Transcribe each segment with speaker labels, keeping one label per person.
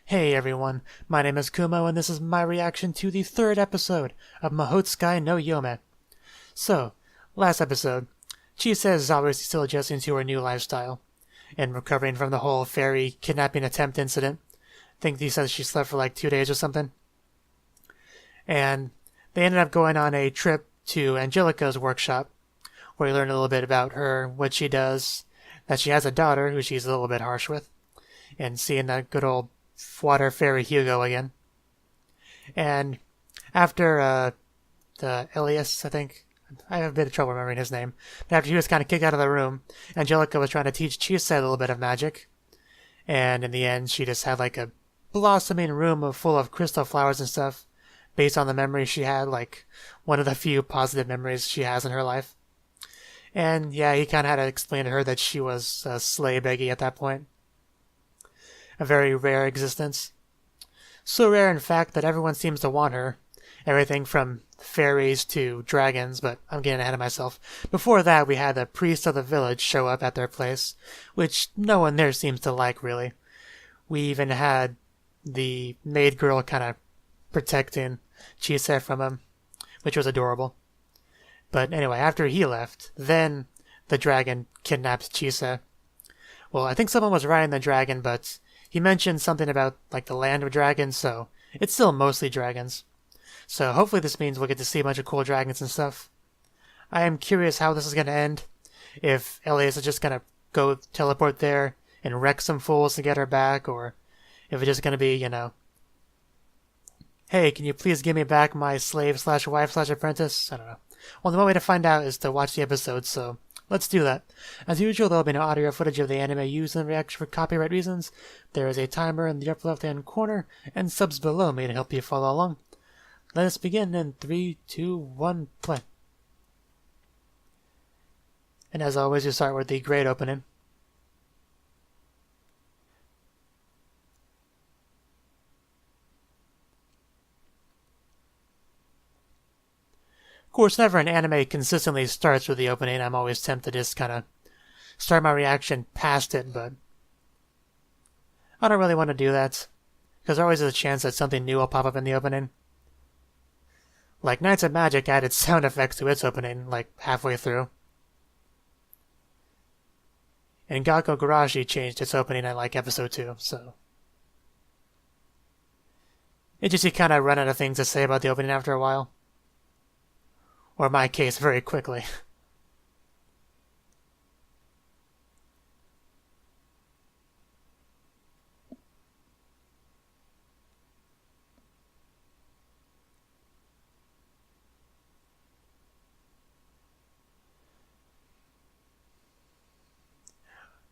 Speaker 1: Hey everyone, my name is Kumo and this is my reaction to the third episode of Mahoutsukai no Yome. So, last episode, Chisa is obviously still adjusting to her new lifestyle and recovering from the whole fairy kidnapping attempt incident. I think he says she slept for like 2 days or something. And they ended up going on a trip to Angelica's workshop where we learned a little bit about her, what she does, that she has a daughter who she's a little bit harsh with, and seeing that good old water fairy Hugo again. And after the Ellis, I think, I have a bit of trouble remembering his name, but after he was kind of kicked out of the room, Angelica was trying to teach Chisa a little bit of magic, and in the end she just had like a blossoming room full of crystal flowers and stuff based on the memories she had, like one of the few positive memories she has in her life. And yeah, he kind of had to explain to her that she was a slave Eggy at that point. A very rare existence. So rare, in fact, that everyone seems to want her. Everything from fairies to dragons, but I'm getting ahead of myself. Before that, we had the priest of the village show up at their place, which no one there seems to like, really. We even had the maid girl kind of protecting Chisa from him, which was adorable. But anyway, after he left, then the dragon kidnapped Chisa. Well, I think someone was riding the dragon, but he mentioned something about like the land of dragons, so it's still mostly dragons. So hopefully this means we'll get to see a bunch of cool dragons and stuff. I am curious how this is going to end. If Ellis is just going to go teleport there and wreck some fools to get her back, or if it's just going to be, hey, can you please give me back my slave/wife/apprentice? I don't know. Well, the one way to find out is to watch the episode, so let's do that. As usual, there will be no audio footage of the anime used in the reaction for copyright reasons. There is a timer in the upper left-hand corner, and subs below me to help you follow along. Let us begin in 3, 2, 1, play. And as always, you start with the great opening. Of course, whenever an anime consistently starts with the opening, I'm always tempted to just kind of start my reaction past it, but I don't really want to do that, because there always is a chance that something new will pop up in the opening. Like Knights of Magic added sound effects to its opening, like halfway through. And Gakko Garashi changed its opening at like episode 2, so it just you kind of run out of things to say about the opening after a while. Or in my case, very quickly.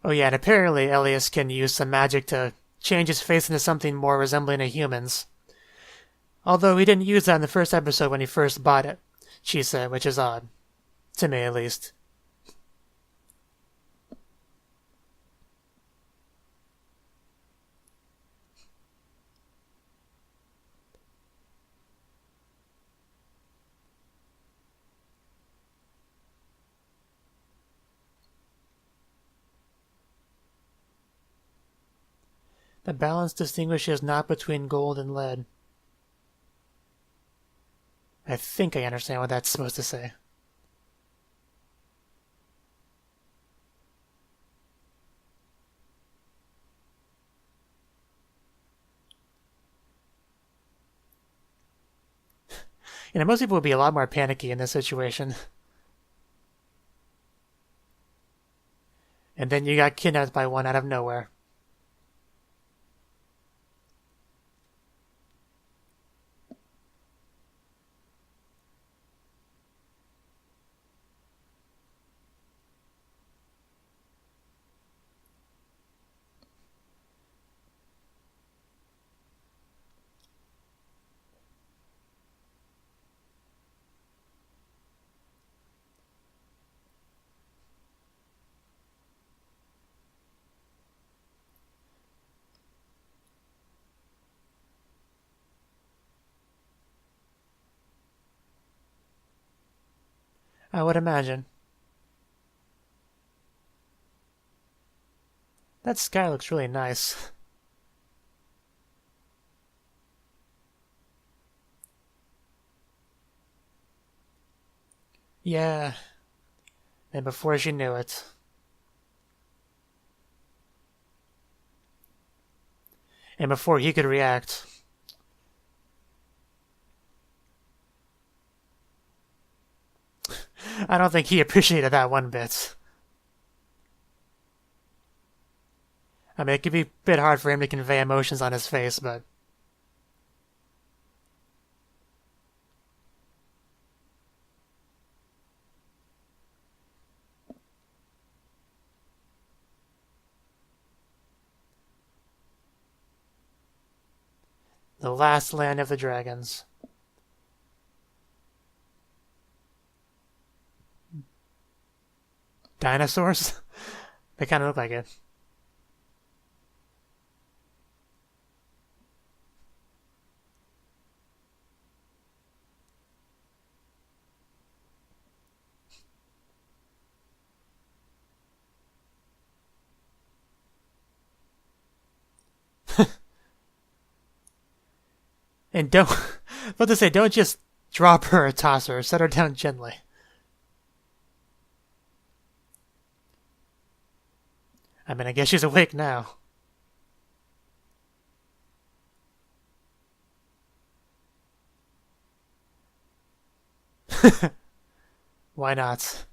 Speaker 1: Oh yeah, and apparently Elias can use some magic to change his face into something more resembling a human's. Although he didn't use that in the first episode when he first bought it, Chisa, which is odd. To me, at least. The balance distinguishes not between gold and lead. I think I understand what that's supposed to say. Most people would be a lot more panicky in this situation. And then you got kidnapped by one out of nowhere. I would imagine. That sky looks really nice. Yeah. And before she knew it... And before he could react... I don't think he appreciated that one bit. I mean, it could be a bit hard for him to convey emotions on his face, but... The last land of the dragons. Dinosaurs? They kind of look like it. And don't... What to say, don't just drop her or toss her. Set her down gently. I mean, I guess she's awake now. Why not?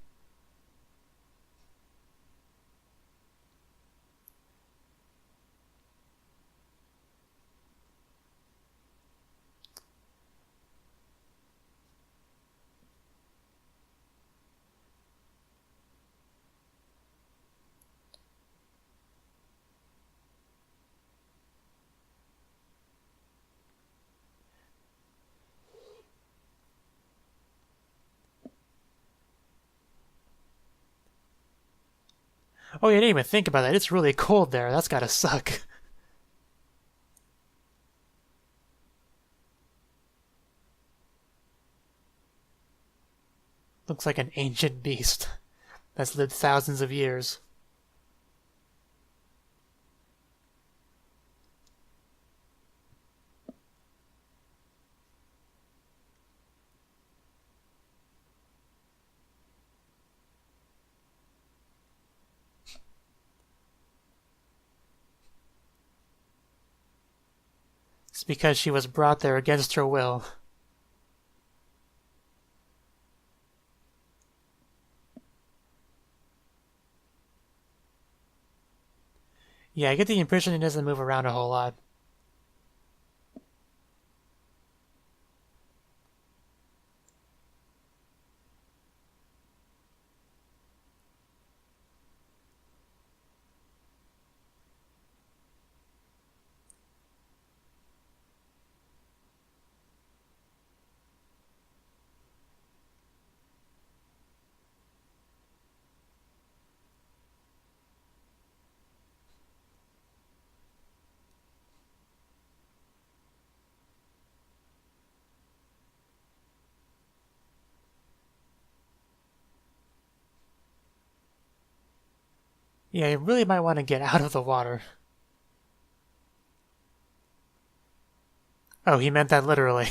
Speaker 1: Oh, you didn't even think about that. It's really cold there. That's gotta suck. Looks like an ancient beast that's lived thousands of years. It's because she was brought there against her will. Yeah, I get the impression he doesn't move around a whole lot. Yeah, you really might want to get out of the water. Oh, he meant that literally.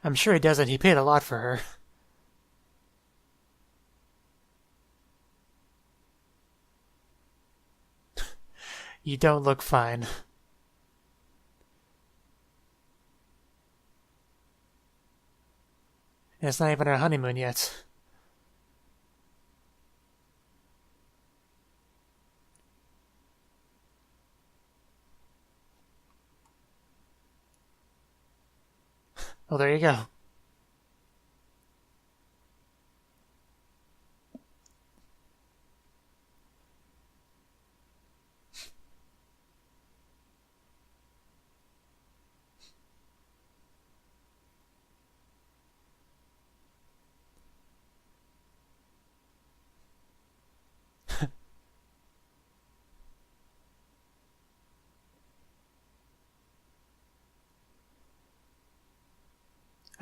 Speaker 1: I'm sure he doesn't. He paid a lot for her. You don't look fine. And it's not even our honeymoon yet. Well, there you go.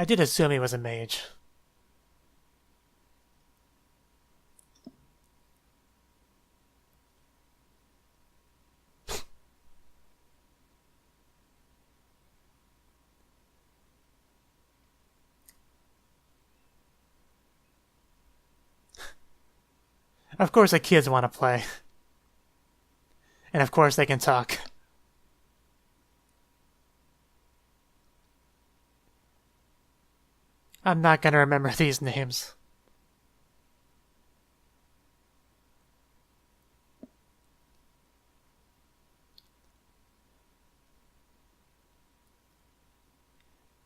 Speaker 1: I did assume he was a mage. Of course the kids want to play. And of course they can talk. I'm not gonna remember these names.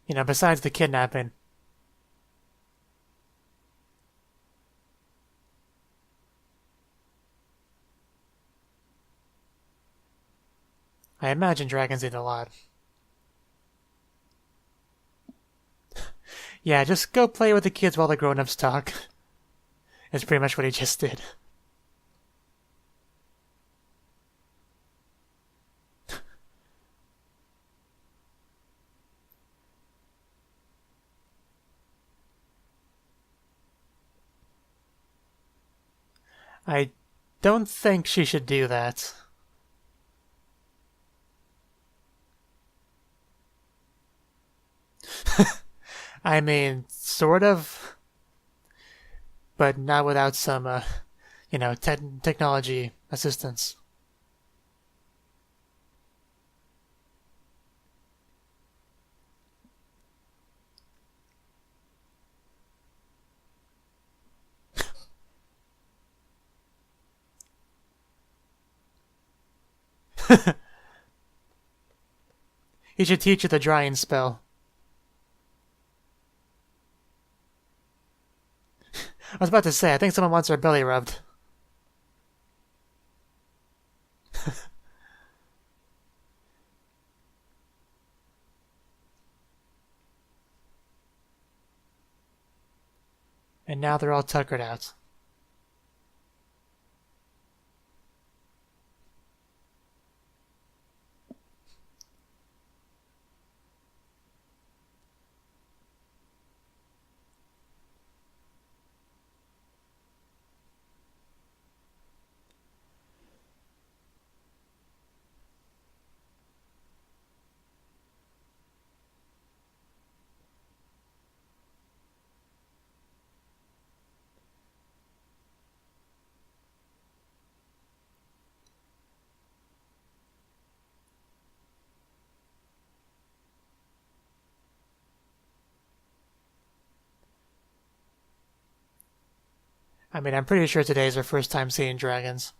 Speaker 1: You know, besides the kidnapping. I imagine dragons eat a lot. Yeah, just go play with the kids while the grown-ups talk. That's pretty much what he just did. I don't think she should do that. I mean, sort of, but not without some, technology assistance. He should teach you the drying spell. I was about to say, I think someone wants their belly rubbed. And now they're all tuckered out. I mean, I'm pretty sure today's our first time seeing dragons.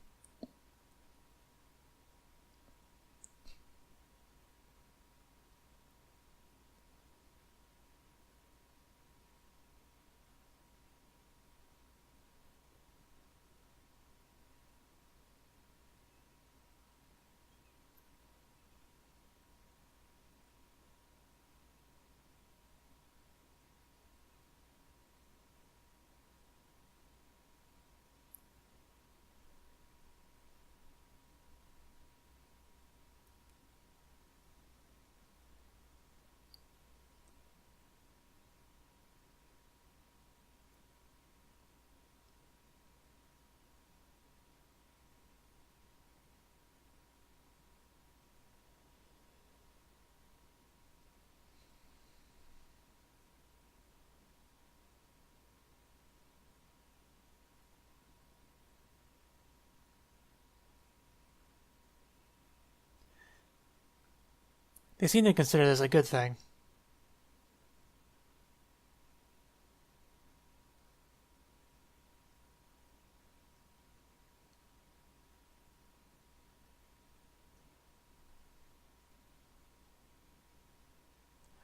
Speaker 1: They seem to consider this a good thing.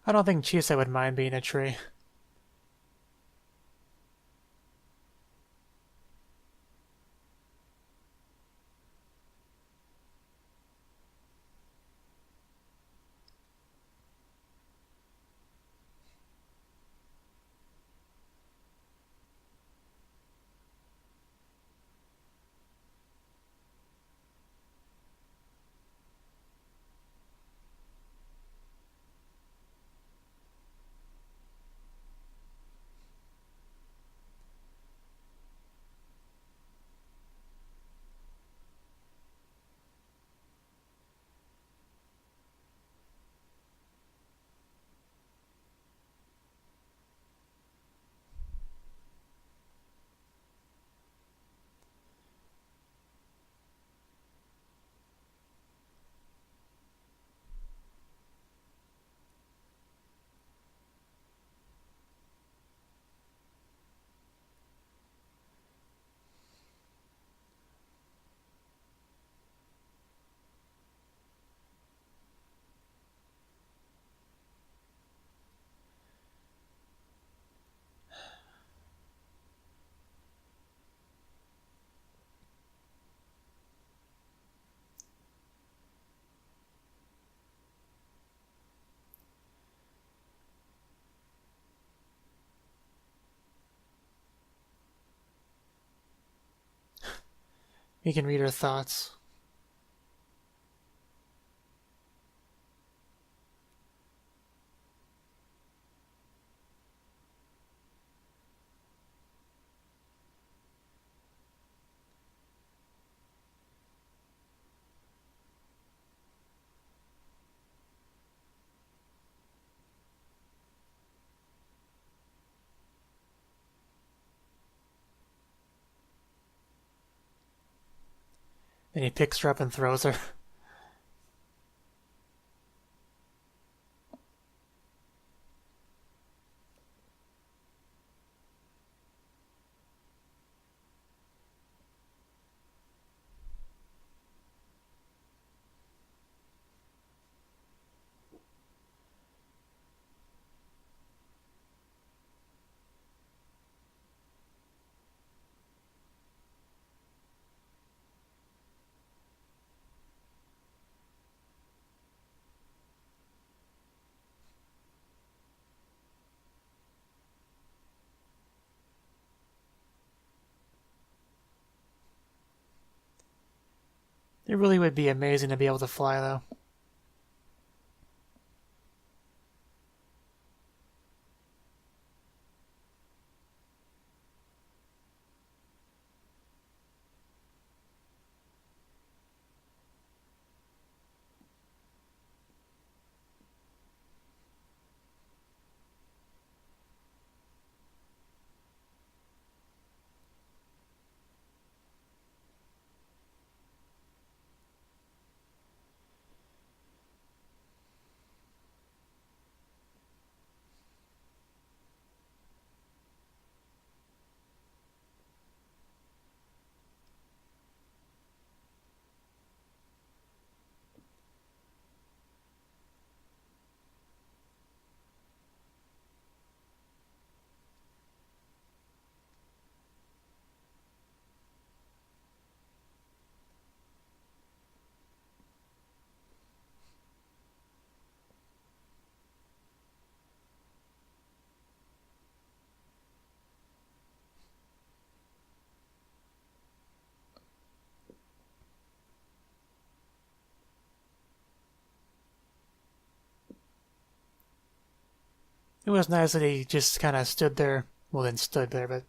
Speaker 1: I don't think Chisa would mind being a tree. He can read her thoughts. And he picks her up and throws her. It really would be amazing to be able to fly, though. It was nice that he just kind of stood there. Well, didn't stood there, but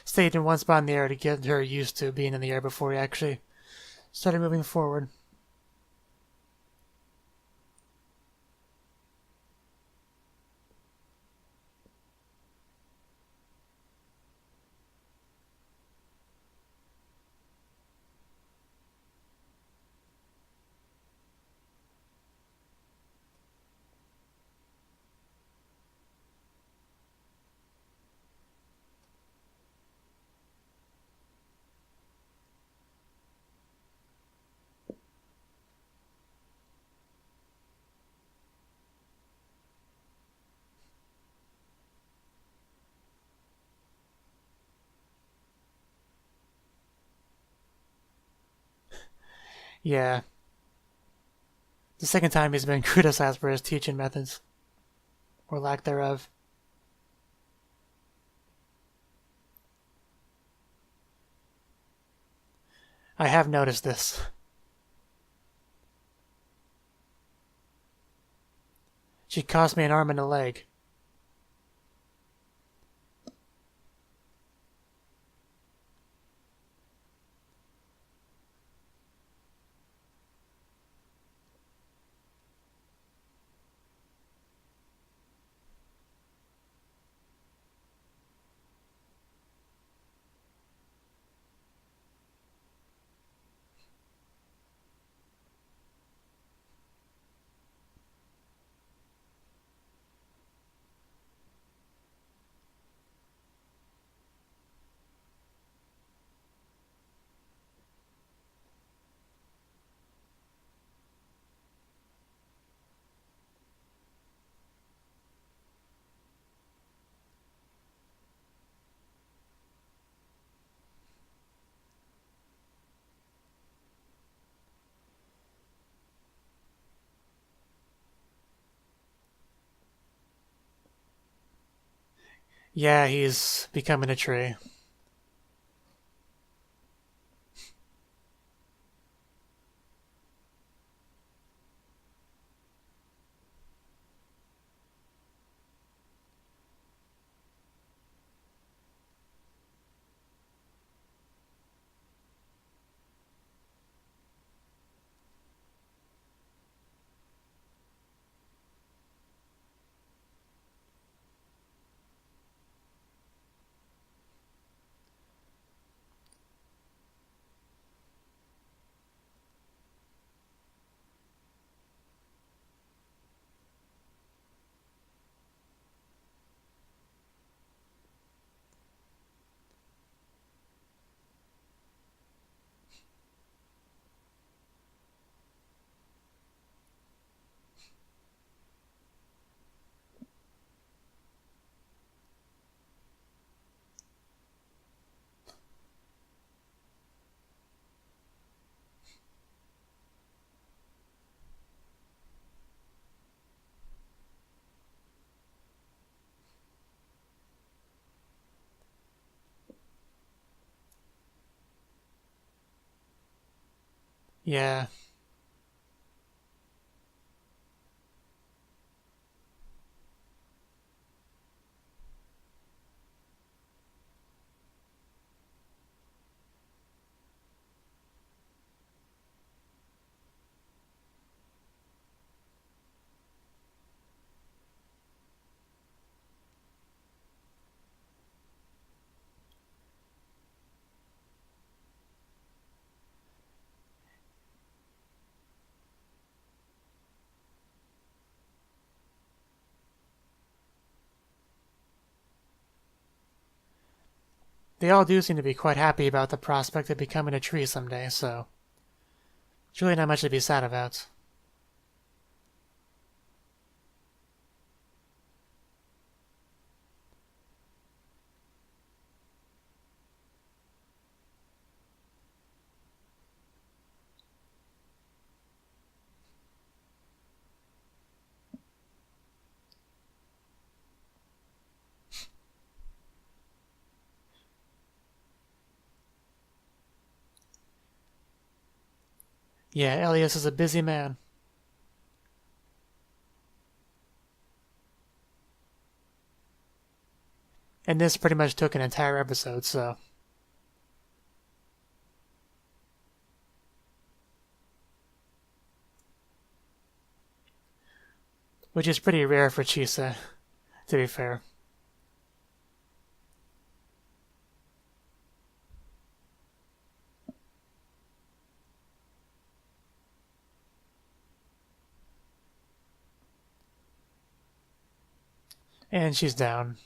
Speaker 1: stayed in one spot in the air to get her used to being in the air before he actually started moving forward. Yeah. The second time he's been criticized for his teaching methods. Or lack thereof. I have noticed this. She cost me an arm and a leg. Yeah, he's becoming a tree. Yeah. They all do seem to be quite happy about the prospect of becoming a tree someday, so it's really not much to be sad about. Yeah, Elias is a busy man. And this pretty much took an entire episode, so. Which is pretty rare for Chisa, to be fair. And she's down.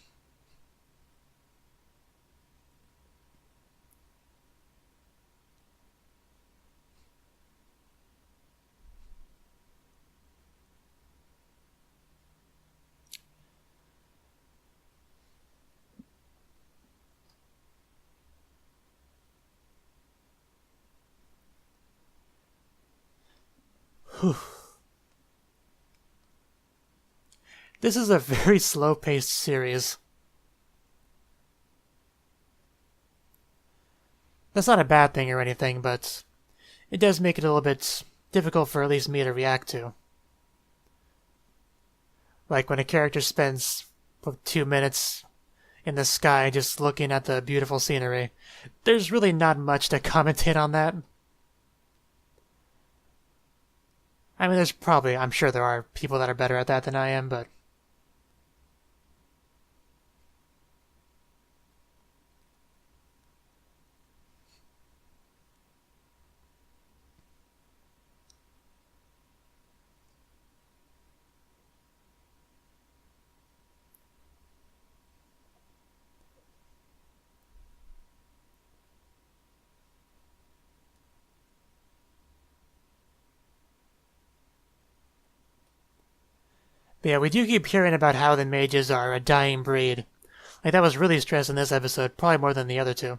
Speaker 1: Whew. This is a very slow-paced series. That's not a bad thing or anything, but it does make it a little bit difficult for at least me to react to. Like when a character spends 2 minutes in the sky just looking at the beautiful scenery. There's really not much to commentate on that. I mean, I'm sure there are people that are better at that than I am, but yeah, we do keep hearing about how the mages are a dying breed. Like, that was really stressed in this episode, probably more than the other two.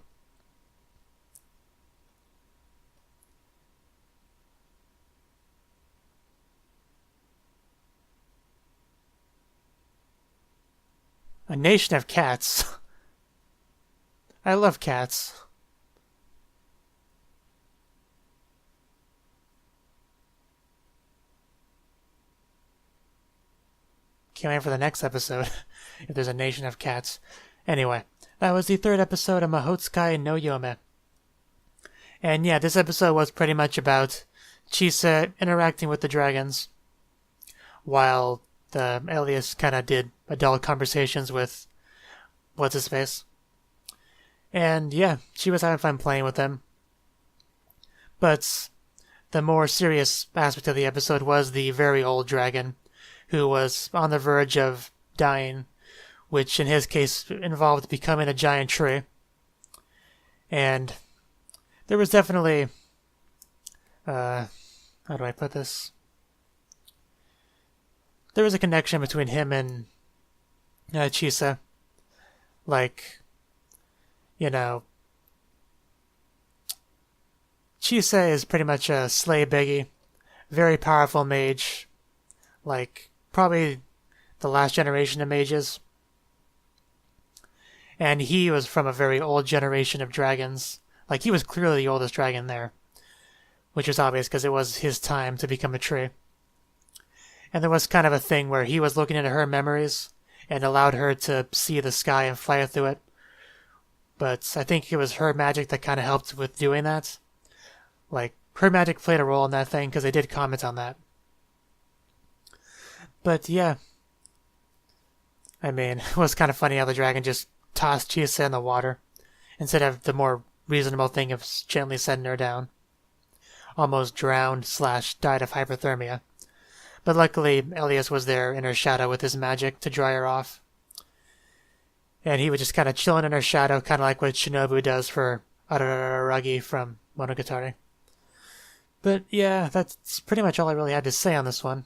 Speaker 1: A nation of cats. I love cats. Can't wait for the next episode, if there's a nation of cats. Anyway, that was the third episode of Mahoutsukai no Yome. And yeah, this episode was pretty much about Chisa interacting with the dragons, while the Ellis kind of did adult conversations with what's-his-face. And yeah, she was having fun playing with them. But the more serious aspect of the episode was the very old dragon, who was on the verge of dying, which in his case involved becoming a giant tree. And there was definitely, how do I put this? There was a connection between him and Chisa. Like, you know, Chisa is pretty much a slay biggie, very powerful mage, like probably the last generation of mages. And he was from a very old generation of dragons. Like, he was clearly the oldest dragon there. which was obvious because it was his time to become a tree. And there was kind of a thing where he was looking into her memories and allowed her to see the sky and fly through it. But I think it was her magic that kind of helped with doing that. Like, her magic played a role in that thing because they did comment on that. But yeah. I mean, it was kind of funny how the dragon just tossed Chisa in the water instead of the more reasonable thing of gently setting her down. Almost drowned / died of hypothermia. But luckily, Ellis was there in her shadow with his magic to dry her off. And he was just kind of chilling in her shadow, kind of like what Shinobu does for Araragi from Monogatari. But yeah, that's pretty much all I really had to say on this one.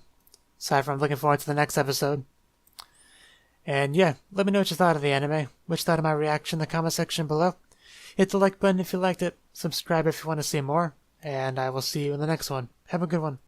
Speaker 1: Aside from looking forward to the next episode. And yeah, let me know what you thought of the anime, what you thought of my reaction in the comment section below. Hit the like button if you liked it, subscribe if you want to see more, and I will see you in the next one. Have a good one.